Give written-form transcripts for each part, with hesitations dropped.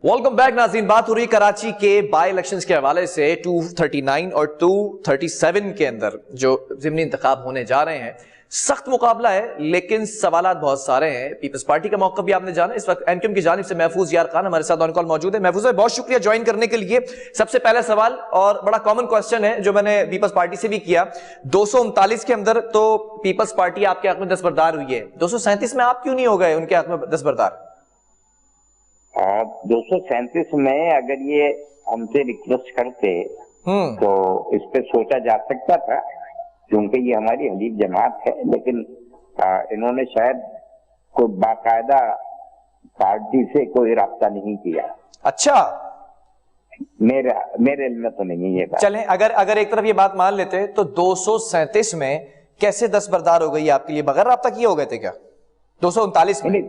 Welcome back नाज़रीन। बात हो रही कराची के बाई इलेक्शंस के हवाले से 239 और 237 के अंदर जो ज़िमनी इंतखाब होने जा रहे हैं। सख्त मुकाबला है लेकिन सवालात बहुत सारे हैं। पीपल्स पार्टी का मौका भी आपने जाना। इस वक्त एमक्यूएम की जानिब से महफूज यार खान हमारे साथ ऑन कॉल मौजूद है। महफूज भाई बहुत शुक्रिया ज्वाइन करने के लिए। सबसे पहला सवाल और बड़ा कॉमन क्वेश्चन है जो मैंने पीपल्स पार्टी से भी किया, 239 के अंदर तो पीपल्स पार्टी आपके हक में दस्तबरदार हुई है, 237 में आप क्यों नहीं हो गए उनके हक में दस्तबरदार? 237 में अगर ये हमसे रिक्वेस्ट करते तो इस पे सोचा जा सकता था, क्योंकि ये हमारी हलीफ जमात है। लेकिन इन्होंने शायद कोई बाकायदा पार्टी से कोई राब्ता नहीं किया। अच्छा, मेरे इल्म में तो नहीं ये बात। चलें, अगर एक तरफ ये बात मान लेते तो 237 में कैसे दस्तबरदार हो गई आपके लिए? बगैर राब्ता किए हो गए थे क्या 239 में?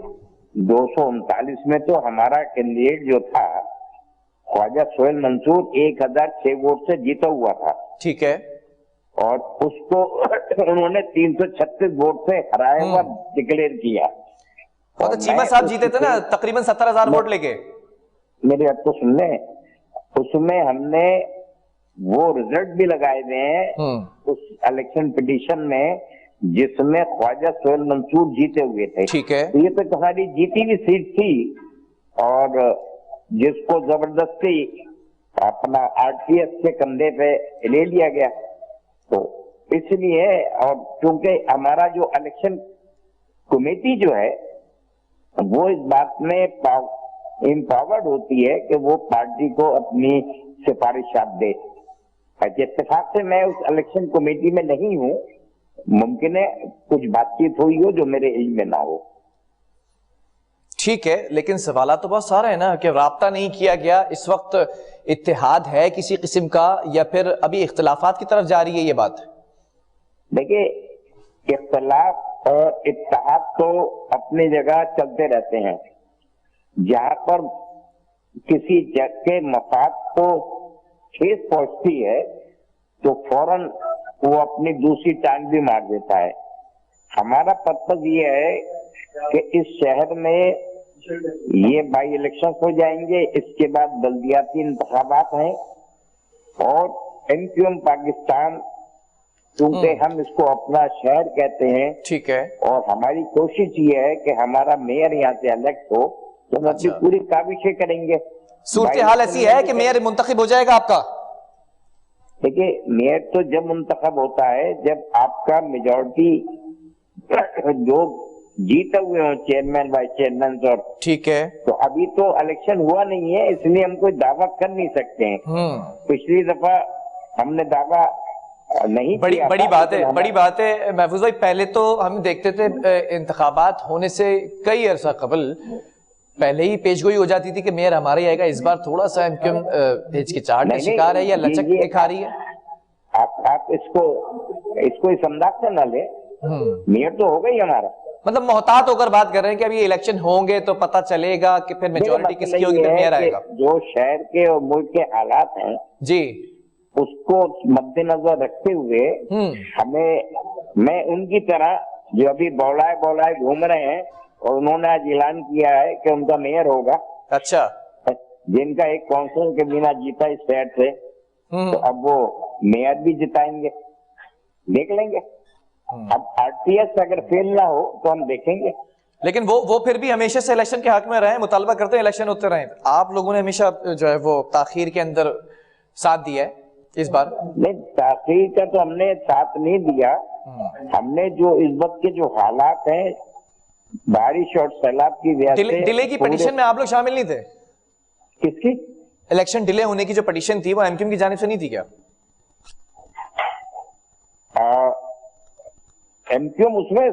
239 में तो हमारा कैंडिडेट जो था ख्वाजा सोहेल मंसूर 1006 वोट से जीता हुआ था। ठीक है। और उसको उन्होंने 336 वोट से हराया हुआ डिक्लेयर किया। और तो चीमा साहब जीते थे ना तकरीबन 70,000 वोट लेके। मेरी बात तो सुन ले, उसमें हमने वो रिजल्ट भी लगाए हुए हैं उस इलेक्शन पिटीशन में जिसमें ख्वाजा सोहेल मंसूर जीते हुए थे। ठीक है। तो ये तो हमारी जीती हुई सीट थी और जिसको जबरदस्ती अपना आरटीएस के कंधे पे ले लिया गया। तो इसलिए, और क्योंकि हमारा जो इलेक्शन कमेटी जो है वो इस बात में एम्पावर्ड होती है कि वो पार्टी को अपनी सिफारिशात दे। इत्तेफाक से मैं उस इलेक्शन कमेटी में नहीं हूँ, मुमकिन है कुछ बातचीत हुई हो जो मेरे इल्म में ना हो। ठीक है, लेकिन सवाल तो बहुत सारे हैं ना कि राब्ता नहीं किया गया। इस वक्त इत्तेहाद है किसी किस्म का या फिर अभी इख्तलाफात की तरफ जा रही है ये बात? देखिए, इख्तलाफ और इत्तेहाद तो अपनी जगह चलते रहते हैं। जहां पर किसी जग के मफाद को ठेस पहुंचती है तो फौरन वो अपनी दूसरी टांग भी मार देता है। हमारा पर्पज ये है कि इस शहर में ये बाई इलेक्शन हो जाएंगे, इसके बाद बल्दियाती इंतखाबात हैं और एमक्यूएम पाकिस्तान, क्योंकि हम इसको अपना शहर कहते हैं। ठीक है। और हमारी कोशिश ये है कि हमारा मेयर यहाँ से इलेक्ट हो, तो हम अपनी पूरी काविशें करेंगे। सूरत हाल ऐसी है कि मेयर मुंतखब हो जाएगा आपका? देखिए, मेयर तो जब मुंतखब होता है जब आपका मेजॉरिटी जो जीते हुए हो, चेयरमैन वाइस चेयरमैन और। ठीक है। तो अभी तो इलेक्शन हुआ नहीं है, इसलिए हम कोई दावा कर नहीं सकते हैं। पिछली दफा हमने दावा नहीं बड़ी बात है, बड़ी बात है महफूज भाई। पहले तो हम देखते थे इंतखाबात होने से कई अरसा कबल पहले ही पेशगोई हो जाती थी कि मेयर हमारा ही आएगा। इस बार थोड़ा सा एमक्यूएम हिचकिचाहट का शिकार है या लचक दिखा रही है? आप इसको इस अंदाज से ना ले, मेयर तो हो गई हमारा। मतलब मोहतात होकर बात कर रहे हैं कि अभी ये इलेक्शन होंगे तो पता चलेगा कि फिर मेजॉरिटी किसकी होगी, फिर मेयर आएगा। जो शहर के और मुल्क के हालात हैं जी, उसको मद्देनजर रखते हुए मैं उनकी तरह जो अभी बौलाए घूम रहे हैं और उन्होंने आज ऐलान किया है कि उनका मेयर होगा। अच्छा। जिनका एक काउंसिल के बिना जीता इस शहर से, तो अब वो मेयर भी जिताएंगे, देख लेंगे। अब आरटीएस अगर फेल ना हो तो हम देखेंगे। लेकिन वो फिर भी हमेशा से इलेक्शन के हक में रहे, मुतालबा करते हैं इलेक्शन होते रहे। आप लोगों ने हमेशा जो है वो ताखीर के अंदर साथ दिया है। इस बार नहीं, ताखीर का तो हमने साथ नहीं दिया। हमने जो इस वक्त के जो हालात हैं बारिश और सैलाब की वजह से, डिले की पिटीशन में आप लोग शामिल नहीं थे? किसकी? इलेक्शन डिले होने की जो पिटीशन थी वो एमक्यूएम की जानिब से नहीं थी क्या? एमक्यूएम उसमें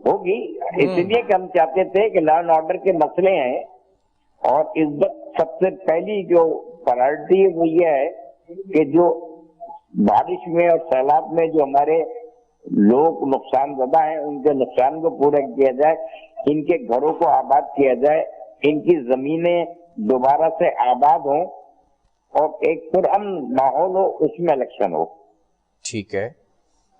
होगी, इसलिए कि हम चाहते थे कि लॉ एंड ऑर्डर के मसले हैं और इस वक्त सबसे पहली जो प्रायोरिटी है वो ये है कि जो बारिश में और सैलाब में जो हमारे लोग नुकसानजदा हैं उनके नुकसान को पूरा किया जाए, इनके घरों को आबाद किया जाए, इनकी जमीनें दोबारा से आबाद हों और एक पुरअमन माहौल हो, उसमें इलेक्शन हो। ठीक है।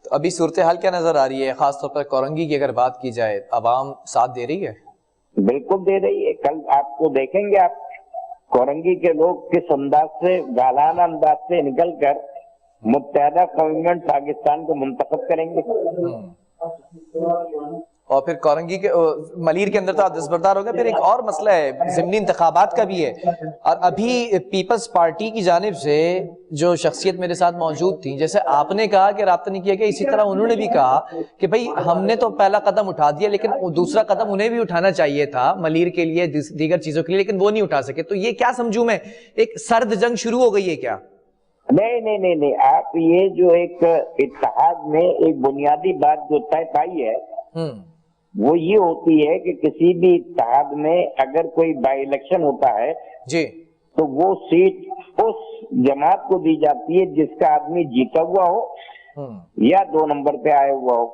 तो अभी सूरत हाल क्या नजर आ रही है? खासतौर पर कोरंगी की अगर बात की जाए, आवाम साथ दे रही है? बिल्कुल दे रही है। कल आपको देखेंगे, आप कोरंगी के लोग किस अंदाज से, गालाना अंदाज से निकलकर मुत्तहदा गवर्नमेंट पाकिस्तान को मुंतखब करेंगे। और फिर कोरंगी के मलीर के अंदर तो आप दस्तबरदार हो गए। फिर एक और मसला है, ज़िमनी इंतखाबात का भी है। और अभी पीपल्स पार्टी की जानिब से जो शख्सियत मेरे साथ मौजूद थी, जैसे आपने कहा कि राब्ता नहीं किया गया, इसी तरह उन्होंने भी कहा कि भाई हमने तो पहला कदम उठा दिया, लेकिन दूसरा कदम उन्हें भी उठाना चाहिए था मलीर के लिए, दीगर चीजों के लिए, लेकिन वो नहीं उठा सके। तो ये क्या समझूं मैं, एक सर्द जंग शुरू हो गई है क्या? नहीं नहीं नहीं नहीं, आप ये जो एक इत्तेहाद में एक बुनियादी बात जो तय पाई है वो ये होती है कि किसी भी इत्तेहाद में अगर कोई बाई इलेक्शन होता है जी, तो वो सीट उस जमात को दी जाती है जिसका आदमी जीता हुआ हो या 2 नंबर पे आया हुआ हो।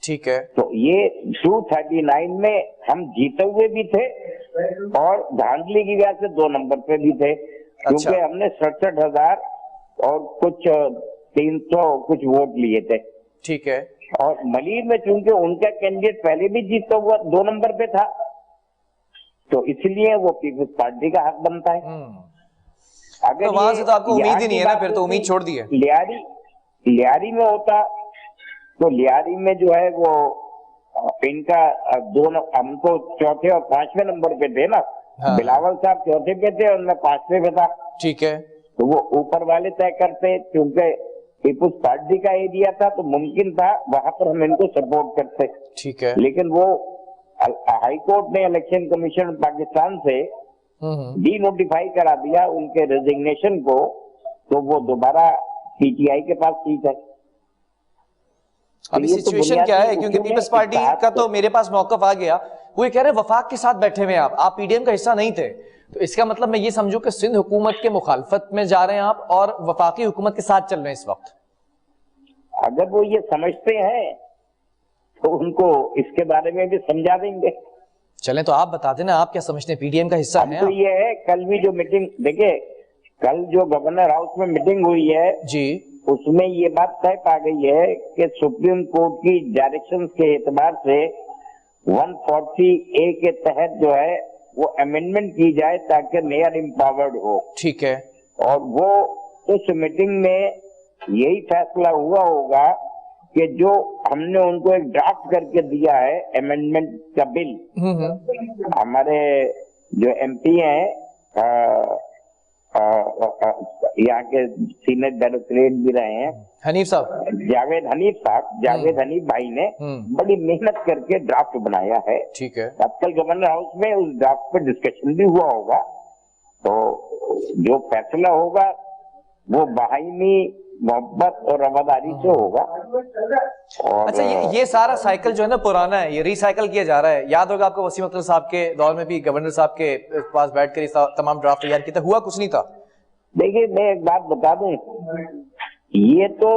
ठीक है। तो ये 239 में हम जीते हुए भी थे और धांधली की वजह से 2 नंबर पे भी थे, क्योंकि हमने 67,000 और कुछ 300 कुछ वोट लिए थे। ठीक है। और मलीर में चूंकि उनका कैंडिडेट पहले भी जीता हुआ 2 नंबर पे था, तो इसलिए वो पीपल्स पार्टी का हक बनता है। अगर तो वहां से तो आपको उम्मीद ही नहीं है ना, फिर तो उम्मीद छोड़ दी है। लियारी में होता तो लियारी में जो है वो इनका हमको चौथे और 5वें नंबर पे थे ना। हाँ। बिलावल साहब चौथे पे थे और मैं 5वें पे था। ठीक है। तो वो ऊपर वाले तय करते, क्योंकि पीपुल्स पार्टी का एरिया था तो मुमकिन था वहां पर हम इनको सपोर्ट करते। ठीक है। लेकिन वो हाई कोर्ट ने इलेक्शन कमीशन पाकिस्तान से डी नोटिफाई करा दिया उनके रेजिग्नेशन को, तो वो दोबारा पीटीआई के पास सीट है। अभी सिचुएशन क्या है, क्योंकि पीपल्स पार्टी का तो मेरे पास मौकफ आ गया, वो ये कह रहे वफाक के साथ बैठे हुए आप पीडीएम का हिस्सा नहीं थे, तो इसका मतलब मैं ये समझूं कि सिंध हुकूमत के मुखालफत में जा रहे हैं आप और वफाकी हुकूमत के साथ चल रहे हैं इस वक्त। अगर वो ये समझते हैं तो उनको इसके बारे में भी समझा देंगे। चलें तो आप बता देना, आप क्या समझते हैं, पीडीएम का हिस्सा है? तो ये है, कल भी जो मीटिंग देखिए, कल जो गवर्नर हाउस में मीटिंग हुई है जी, उसमें ये बात तय पा गई है कि सुप्रीम कोर्ट की डायरेक्शन के एतबार से 140A के तहत जो है वो अमेंडमेंट की जाए ताकि मेयर एम्पावर्ड हो। ठीक है। और वो उस मीटिंग में यही फैसला हुआ होगा कि जो हमने उनको एक ड्राफ्ट करके दिया है अमेंडमेंट का बिल, हमारे जो एमपी हैं यहाँ के सीनियर डायरेक्टरेट भी रहे हैं, हनीफ साहब, जावेद हनीफ भाई ने बड़ी मेहनत करके ड्राफ्ट बनाया है। ठीक है। कल गवर्नर हाउस में उस ड्राफ्ट पर डिस्कशन भी हुआ होगा, तो जो फैसला होगा वो बाहिनी मोहब्बत और रवादारी से होगा। और अच्छा, ये सारा साइकिल जो है ना पुराना है, ये रिसाइकल किया जा रहा है। याद होगा आपको वसीम अख्तर साहब के दौर में भी गवर्नर साहब के पास बैठकर इस तमाम ड्राफ्ट तैयार किया था, हुआ कुछ नहीं था। देखिए मैं एक बात बता दूं, ये तो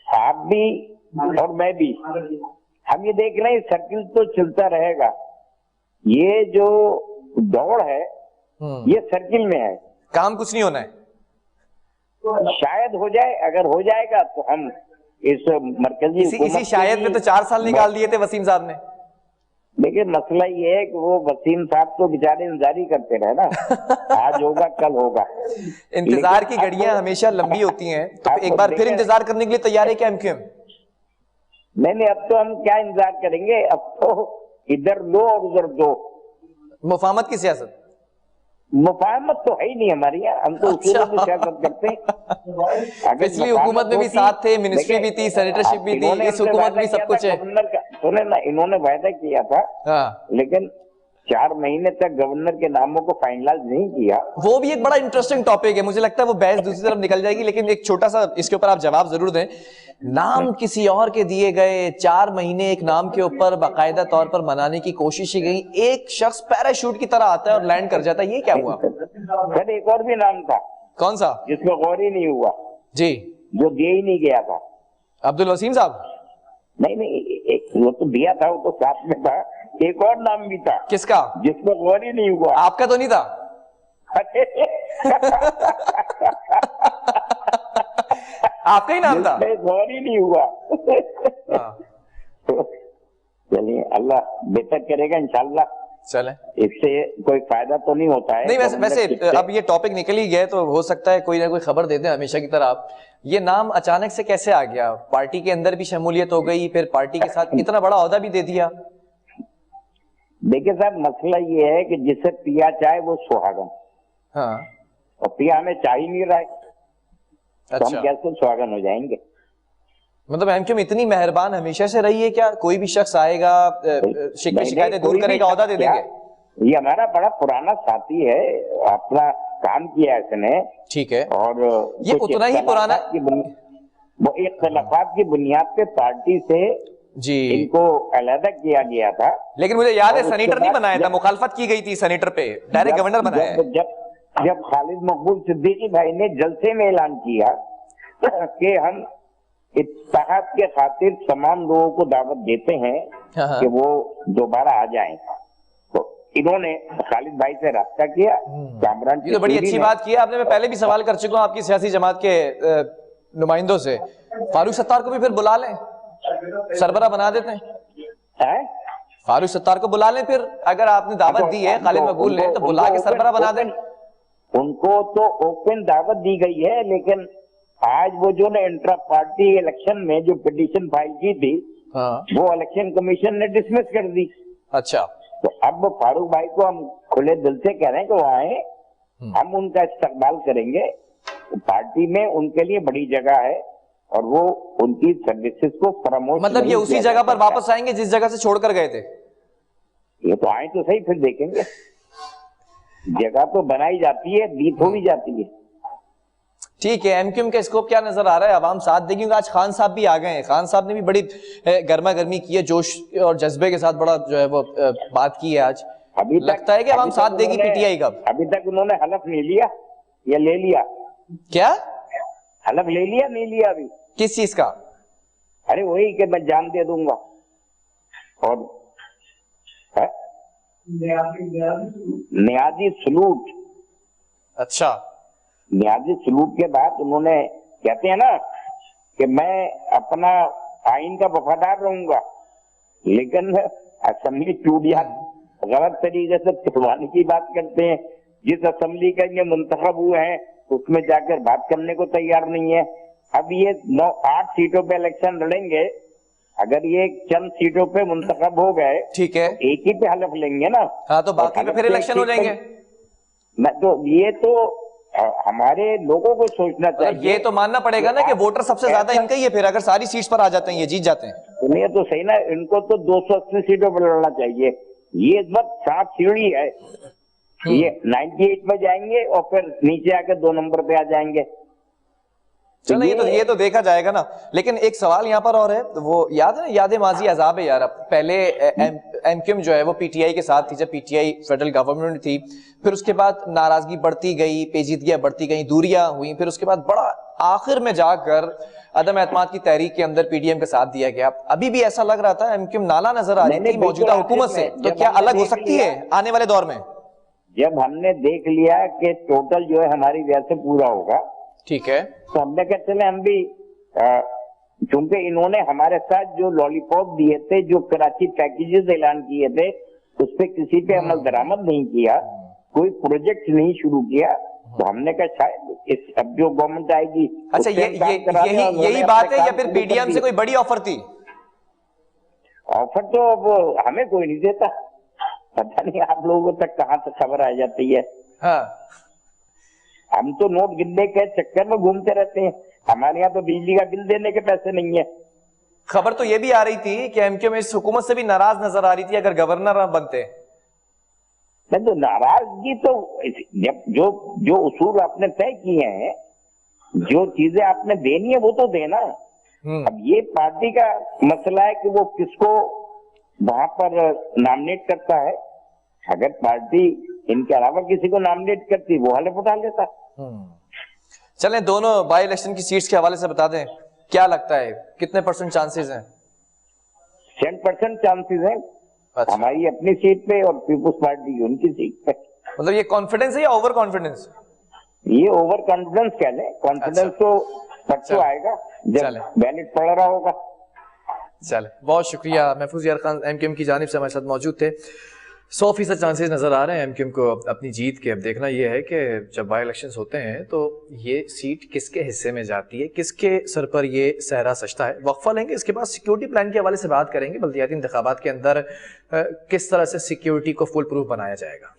आप भी और मैं भी हम ये देख रहे हैं सर्किल तो चलता रहेगा। ये जो दौड़ है ये सर्किल में है, काम कुछ नहीं होना है। शायद हो जाए, अगर हो जाएगा तो हम इस मरकजी इसी शायद में तो 4 साल निकाल दिए थे वसीम साहब ने। देखिए मसला ये है कि वो वसीम साहब तो बेचारे इंतजारी करते रहे ना, आज होगा कल होगा। इंतजार की घड़ियां हमेशा लंबी होती हैं, तो एक बार फिर इंतजार करने के लिए तैयार है क्या एमक्यूएम? नहीं, अब तो हम क्या इंतजार करेंगे, अब तो इधर लो और उधर दो। मुफाहमत की सियासत? मुफाहमत तो है ही नहीं हमारी यहाँ, हम तो उसूलों की सियासत करते हैं। पिछली हुकूमत में भी साथ थे, मिनिस्ट्री भी थी, सेनेटरशिप भी थी, इस हुकूमत में सब कुछ है। सुने ना, इन्होंने वायदा किया था लेकिन 4 महीने तक गवर्नर के नामों को फाइनलाइज नहीं किया। वो भी एक बड़ा इंटरेस्टिंग टॉपिक है, मुझे लगता है वो बहस दूसरी तरफ निकल जाएगी, लेकिन एक छोटा सा इसके ऊपर आप जवाब जरूर दें। नाम किसी और के दिए गए, 4 महीने एक नाम के ऊपर बाकायदा तौर पर मनाने की कोशिश की गई, एक शख्स पैराशूट की तरह आता है और लैंड कर जाता है, ये क्या हुआ? सर एक और भी नाम था। कौन सा? जिसमें गौर ही नहीं हुआ जी, जो दिया ही नहीं गया था। अब्दुल वसीम साहब? नहीं, वो तो दिया था, वो तो साथ में था। एक और नाम भी था। किसका? जिसमें गौर ही नहीं हुआ। आपका तो नहीं था? आपका ही नाम था? गौर ही नहीं हुआ। चलिए अल्लाह बेहतर करेगा इंशाल्लाह। चले, इससे कोई फायदा तो नहीं होता है। नहीं वैसे अब ये टॉपिक निकल ही गया तो हो सकता है कोई ना कोई खबर देते हैं हमेशा की तरह। आप ये नाम अचानक से कैसे आ गया? पार्टी के अंदर भी शमूलियत हो गई, फिर पार्टी के साथ इतना बड़ा ओहदा भी दे दिया। देखिए साहब, मसला ये है कि जिसे पिया चाहे वो सुहागन, हाँ, और पिया हमें चाह ही नहीं रहा है, तो हम अच्छा, कैसे सुहागन हो जाएंगे? मतलब एमक्यूएम इतनी मेहरबान हमेशा से रही है क्या? कोई भी शख्स आएगा शिकायतें दूर करेगा, ओहदा दे देंगे? ये हमारा बड़ा पुराना साथी है, अपना काम किया इसने, ठीक है, और ये उतना ही पुराना, वो एक खिलाफत की बुनियाद पे पार्टी से जी, इनको अलग किया गया था। लेकिन मुझे याद है और सेनेटर नहीं बनाया था, मुखालफत की गई थी सेनेटर पे, डायरेक्ट गवर्नर बनाया है। जब खालिद मकबूल सिद्दीकी भाई ने जलसे में ऐलान किया कि हम इत्तेहाद के खातिर तमाम लोगों को दावत देते हैं हाँ, कि वो दोबारा आ जाएं, तो इन्होंने खालिद भाई से रास्ता किया। कामरान ये तो बड़ी अच्छी बात की है आपने। मैं पहले भी सवाल कर चुका हूँ आपकी सियासी जमात के नुमाइंदों से, फारूक सत्तार को भी फिर बुला लें, सरबरा बना देते हैं। फारूक सत्तार को बुला लें, फिर अगर आपने दावत दी है खालिद मकबूल ने, तो बुला के सरबरा बना दें। उनको तो ओपन दावत दी गई है, लेकिन आज वो जो ने इंट्रा पार्टी इलेक्शन में जो पिटीशन फाइल की थी, हाँ, वो इलेक्शन कमीशन ने डिसमिस कर दी। अच्छा, तो अब फारूक भाई को हम खुले दिल से कह रहे हैं कि वो आए, हम उनका इस्तकबाल करेंगे। तो पार्टी में उनके लिए बड़ी जगह है, और वो उनकी सर्विसेज को प्रमोट, मतलब ये उसी जगह पर वापस आएंगे जिस जगह से छोड़कर गए थे? ये तो आए तो सही, फिर देखेंगे। जगह तो बनाई जाती है, दी थोड़ी जाती है। ठीक है, एमक्यूएम का स्कोप क्या नजर आ रहा है? आवाम साथ देगी? आज खान साहब भी आ गए हैं, खान साहब ने भी बड़ी गर्मा गर्मी की है, जोश और जज्बे के साथ बड़ा जो है वो बात की है आज। अभी लगता है कि आवाम साथ देगी पीटीआई का? अभी तक उन्होंने हलफ नहीं लिया या ले लिया? क्या हलफ ले लिया नहीं लिया अभी? किस चीज का? अरे वही कि मैं जान दे दूंगा, और नियाजी सलूट। अच्छा, नियाजी सलूट के बाद उन्होंने कहते हैं ना कि मैं अपना आइन का वफादार रहूंगा, लेकिन असेंबली टूटिया गलत तरीके से तोड़वाने की बात करते हैं। जिस असेंबली का ये मुंतखब हुए हैं उसमें जाकर बात करने को तैयार नहीं है। अब ये 9-8 सीटों पे इलेक्शन लड़ेंगे, अगर ये चंद सीटों पे मुंतखब हो गए, ठीक है, एक ही पे हलफ लेंगे ना। हाँ, तो बाकी पे फिर इलेक्शन हो जाएंगे। मैं तो ये तो हमारे लोगों को सोचना चाहिए। ये तो मानना पड़ेगा ना कि वोटर सबसे ज्यादा इनका ही है, फिर अगर सारी सीट्स पर आ जाते हैं, ये जीत जाते हैं। सुनिए तो सही ना, इनको तो 280 सीटों पर लड़ना चाहिए। ये इस वक्त 7 सीढ़ी है, ये 98 में जाएंगे और फिर नीचे आकर 2 नंबर पे आ जाएंगे। चलो ये तो देखा जाएगा ना। लेकिन एक सवाल यहाँ पर और है, वो याद है ना, याद माजी अजाब है यार। अब पहले एमक्यूएम जो है वो पीटीआई के साथ थी, जब पीटीआई फेडरल गवर्नमेंट थी, फिर उसके बाद नाराजगी बढ़ती गई, पेचीदगियां बढ़ती गई, दूरियां हुई, फिर उसके बाद बड़ा आखिर में जाकर अदम एतमाद की तहरीक के अंदर पीडीएम का साथ दिया गया। अभी भी ऐसा लग रहा था एमक्यूएम नाला नजर आ रही थी मौजूदा हुकूमत से, तो क्या अलग हो सकती है आने वाले दौर में? जब हमने देख लिया कि टोटल जो है हमारी व्यय से पूरा होगा, ठीक है, तो हमने कहा चले हम भी, क्योंकि इन्होंने हमारे साथ जो लॉलीपॉप दिए थे, जो कराची पैकेजेस ऐलान किए थे, उस पर किसी पे अमल दरामद नहीं किया, कोई प्रोजेक्ट नहीं शुरू किया, तो हमने कहा शायद इस अब जो गवर्नमेंट आएगी। अच्छा, यही बात है या फिर पीडीएम से कोई बड़ी ऑफर थी? ऑफर तो अब हमें कोई नहीं देता, पता नहीं आप लोगों तक कहां तक खबर आ जाती है। हाँ, हम तो नोट गिनने के चक्कर में घूमते रहते हैं, हमारे यहाँ तो बिजली का बिल देने के पैसे नहीं है। खबर तो ये भी आ रही थी कि एमक्यूएम इस हुकूमत से भी नाराज नजर आ रही थी अगर गवर्नर बनते। नहीं तो नाराजगी तो जो जो उसूल आपने तय किए हैं, जो चीजें आपने देनी है वो तो देना। अब ये पार्टी का मसला है कि वो किसको वहां पर नॉमिनेट करता है। अगर पार्टी इनके अलावा किसी को नॉमिनेट करती, वो हलफ उठा लेता। चलें, दोनों बाई इलेक्शन की सीट्स के हवाले से बता दें, क्या लगता है कितने % चांसेस हैं? 10% चांसेस हैं। अच्छा। हमारी अपनी सीट पे और पीपुल्स पार्टी की उनकी सीट पे। मतलब ये कॉन्फिडेंस है या ओवर कॉन्फिडेंस? ये ओवर कॉन्फिडेंस कह लें, कॉन्फिडेंस तो परसों आएगा जब बैलेट पड़ रहा होगा। चले, बहुत शुक्रिया। महफूज यार खान एमक्यूएम की जानिब से हमारे साथ मौजूद थे। 100% चांसेस नज़र आ रहे हैं एमक्यूएम को अपनी जीत के। अब देखना यह है कि जब बाई इलेक्शंस होते हैं तो ये सीट किसके हिस्से में जाती है, किसके सर पर ये सहरा सजता है। वक्फा लेंगे, इसके बाद सिक्योरिटी प्लान के हवाले से बात करेंगे। बल्दियाती इंतखाबात के अंदर किस तरह से सिक्योरिटी को फुल प्रूफ बनाया जाएगा।